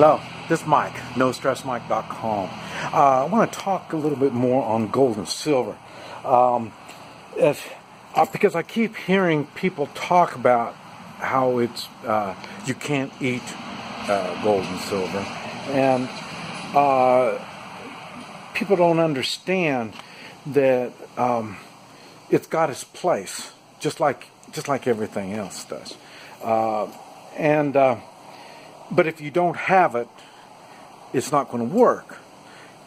Hello, this is Mike, NoStressMike.com. I want to talk a little bit more on gold and silver. Because I keep hearing people talk about how it's you can't eat gold and silver, and people don't understand that it's got its place, just like everything else does. But if you don't have it, it's not going to work.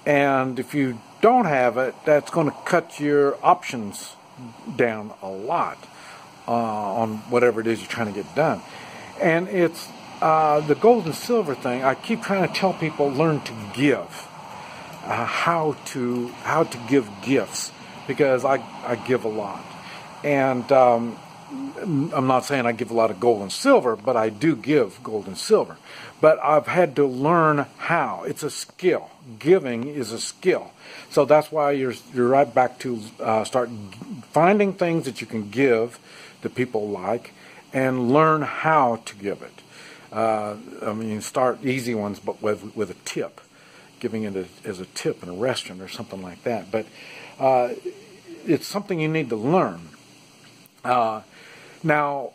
And if you don't have it, that's going to cut your options down a lot on whatever it is you're trying to get done. And it's the gold and silver thing. I keep trying to tell people, learn to give, how to give gifts, because I give a lot. And I'm not saying I give a lot of gold and silver, but I do give gold and silver. But I've had to learn how. It's a skill. Giving is a skill. So that's why you're right back to start finding things that you can give that people like and learn how to give it. I mean, start easy ones, but with a tip. Giving it as a tip in a restaurant or something like that. But it's something you need to learn. Now,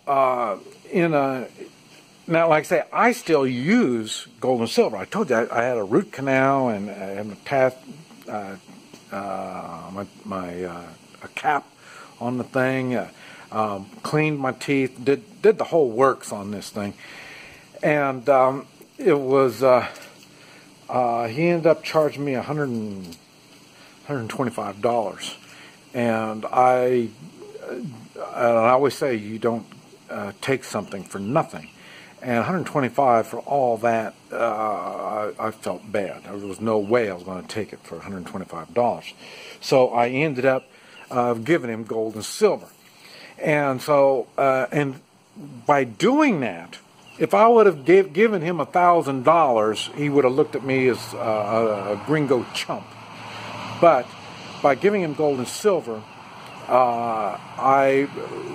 like I say, I still use gold and silver. I told you I had a root canal and I had a cap on the thing. Cleaned my teeth. Did the whole works on this thing, and it was. He ended up charging me $125, and I always say you don't take something for nothing, and $125 for all that, I felt bad. There was no way I was going to take it for $125. So I ended up giving him gold and silver, and so and by doing that, if I would have given him $1,000, he would have looked at me as a gringo chump. But by giving him gold and silver,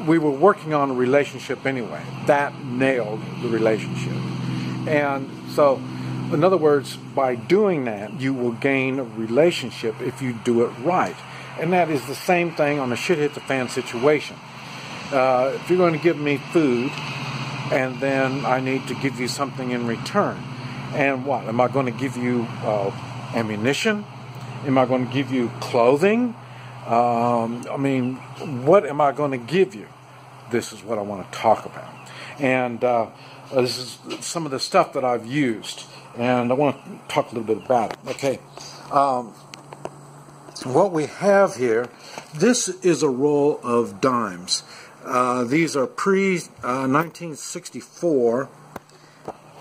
we were working on a relationship anyway. That nailed the relationship. And so, in other words, by doing that, you will gain a relationship if you do it right. And that is the same thing on a shit hit the fan situation. If you're going to give me food, and then I need to give you something in return. And what? Am I going to give you ammunition? Am I going to give you clothing? I mean, what am I going to give you? This is what I want to talk about. And this is some of the stuff that I've used. And I want to talk a little bit about it. Okay. What we have here, this is a roll of dimes. These are pre-1964,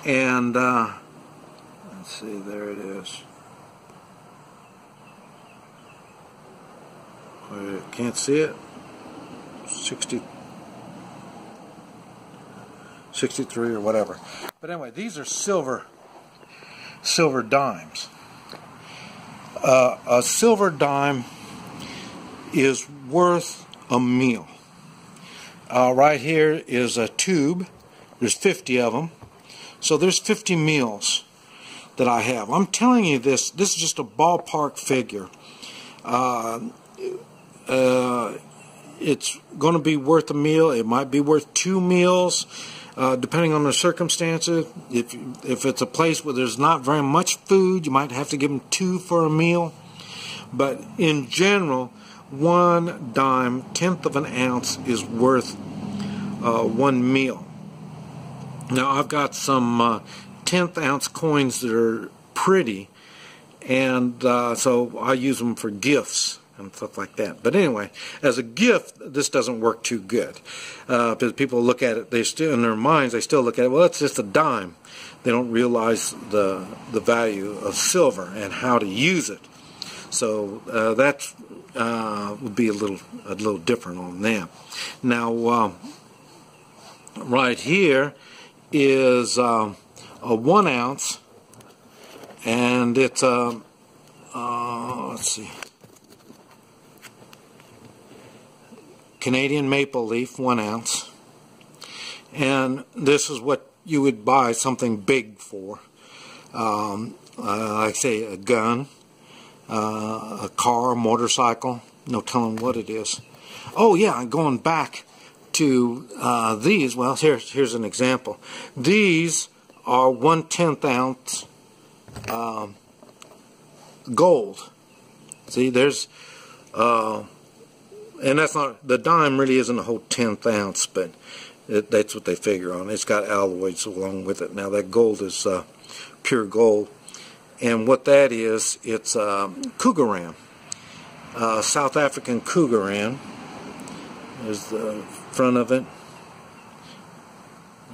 and let's see, there it is. Can't see it. 63 or whatever. But anyway, these are silver dimes. A silver dime is worth a meal. Right here is a tube. There's 50 of them. So there's 50 meals that I have. I'm telling you this is just a ballpark figure. It's going to be worth a meal. It might be worth 2 meals, depending on the circumstances. If it's a place where there's not very much food, you might have to give them 2 for a meal. But in general, 1 dime, 1/10 of an ounce, is worth 1 meal. Now I've got some 1/10 ounce coins that are pretty, and so I use them for gifts and stuff like that. But anyway, as a gift, this doesn't work too good, because people look at it, they still, in their minds, they still look at it, well, it's just a dime. They don't realize the value of silver and how to use it. So that's would be a little different on that. Now, right here is a 1 ounce, and it's let's see, Canadian maple leaf, 1 ounce, and this is what you would buy something big for. like say a gun, a car, a motorcycle, no telling what it is. Oh yeah, going back to these, well, here's an example. These are 1/10 ounce gold. See, there's, and that's not, the dime really isn't a whole 1/10 ounce, but that's what they figure on. It's got alloys along with it. Now that gold is pure gold. And what that is, it's Cougaran, South African Cougaran. There's the front of it.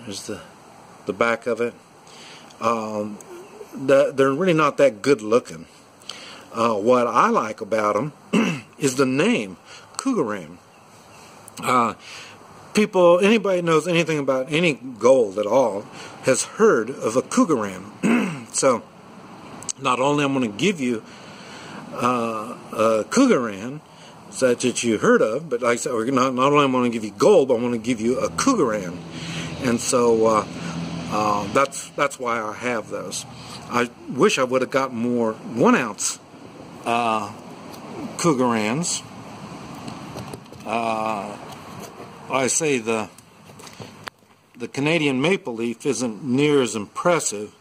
There's the back of it. They're really not that good looking. What I like about them is the name, Cougaran. Anybody knows anything about any gold at all has heard of a Cougaran. So not only I'm going to give you a Cougaran such that you heard of, but like I said, not only am I going to give you gold, but I'm going to give you a Cougaran. And so that's why I have those. I wish I would have got more 1 ounce Cougarans. I say the Canadian maple leaf isn't near as impressive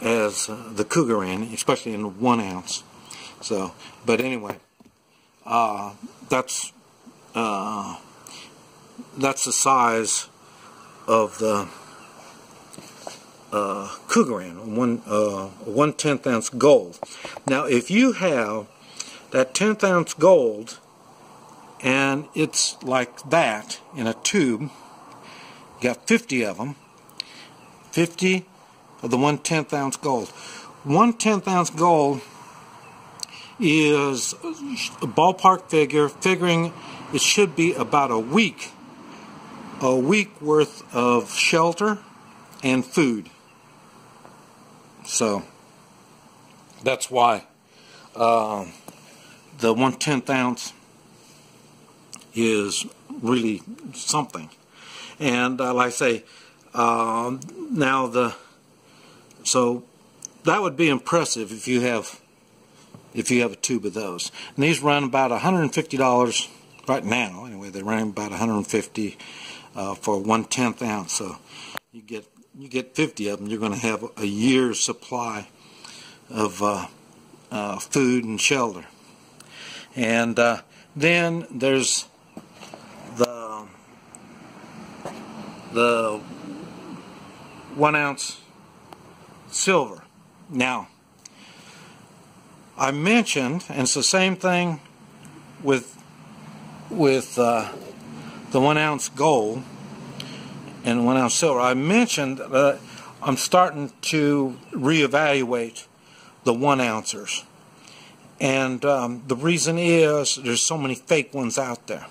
as the Cougaran, especially in the 1 ounce. So, but anyway, that's the size of the Cougaran, 1/10 ounce gold. Now, if you have that 1/10 ounce gold and it's like that in a tube, you got 50 of them, 50 of the 1/10 ounce gold. 1/10 ounce gold is a ballpark figure, figuring it should be about a week worth of shelter and food. So that's why the 1/10 ounce is really something. And like I say, so that would be impressive if you have a tube of those. And these run about $150 right now. Anyway, they're running about $150 for 1/10 ounce. So you get 50 of them. You're going to have a year's supply of food and shelter. And then there's the 1 ounce silver. Now, I mentioned, and it's the same thing with the 1 ounce gold and 1 ounce silver. I mentioned that I'm starting to reevaluate the 1 ouncers, and the reason is there's so many fake ones out there.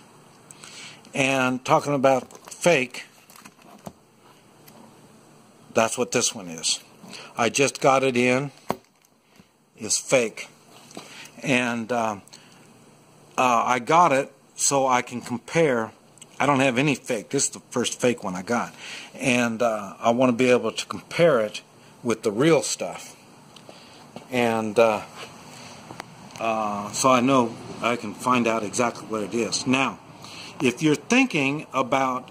And talking about fake, that's what this one is. I just got it in. It's fake. And I got it so I can compare. I don't have any fake. This is the first fake one I got. And I want to be able to compare it with the real stuff. And so I know I can find out exactly what it is. Now, if you're thinking about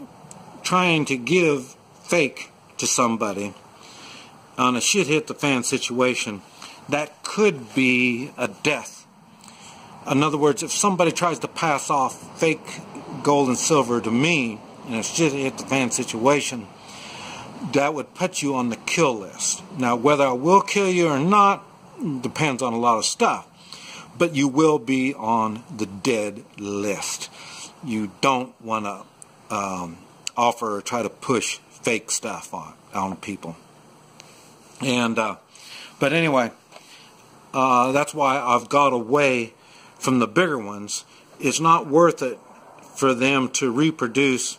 trying to give fake to somebody on a shit hit the fan situation, that could be a death. In other words, if somebody tries to pass off fake gold and silver to me in a shit hit the fan situation, that would put you on the kill list. Now, whether I will kill you or not depends on a lot of stuff, but you will be on the dead list. You don't want to offer or try to push fake stuff on people. And but anyway, that's why I've got away from the bigger ones. It's not worth it for them to reproduce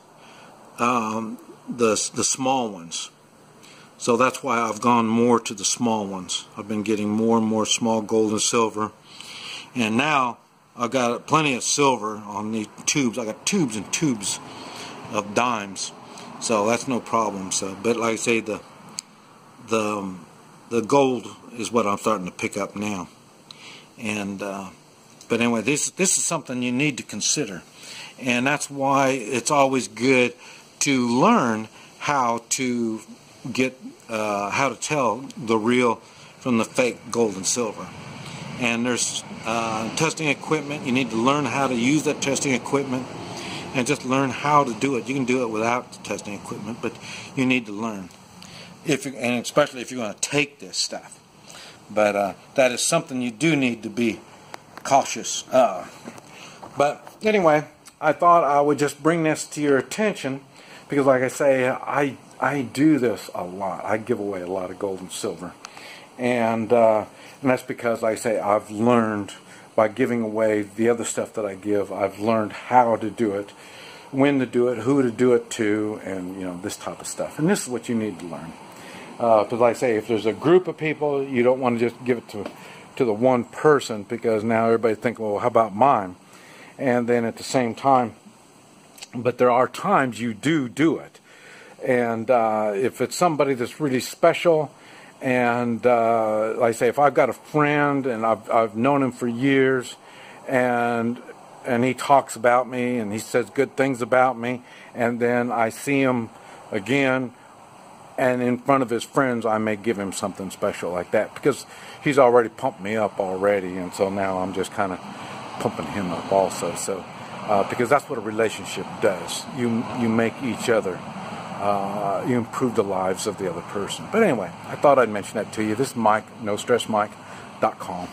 the small ones. So that's why I've gone more to the small ones. I've been getting more and more small gold and silver. And now I've got plenty of silver on the tubes. I got tubes and tubes of dimes. So that's no problem. So, but like I say, the the gold is what I'm starting to pick up now. And but anyway, this is something you need to consider, and that's why it's always good to learn how to get how to tell the real from the fake gold and silver. And there's testing equipment. You need to learn how to use that testing equipment and just learn how to do it. You can do it without the testing equipment, but you need to learn, and especially if you're going to take this stuff. But that is something you do need to be cautious of. But anyway, I thought I would just bring this to your attention because, like I say, I do this a lot. I give away a lot of gold and silver, and that's because, like I say, I've learned by giving away the other stuff that I give. I've learned how to do it, when to do it, who to do it to, and this type of stuff. And this is what you need to learn. Because, like I say, if there's a group of people, you don't want to just give it to the one person, because now everybody's thinking, well, how about mine? And then at the same time, but there are times you do it. And if it's somebody that's really special, and like I say, if I've got a friend and I've known him for years, and he talks about me and he says good things about me, and then I see him again, and in front of his friends, I may give him something special like that, because he's already pumped me up already, and so now I'm just kind of pumping him up also. So because that's what a relationship does. You make each other, you improve the lives of the other person. But anyway, I thought I'd mention that to you. This is Mike, NoStressMike.com.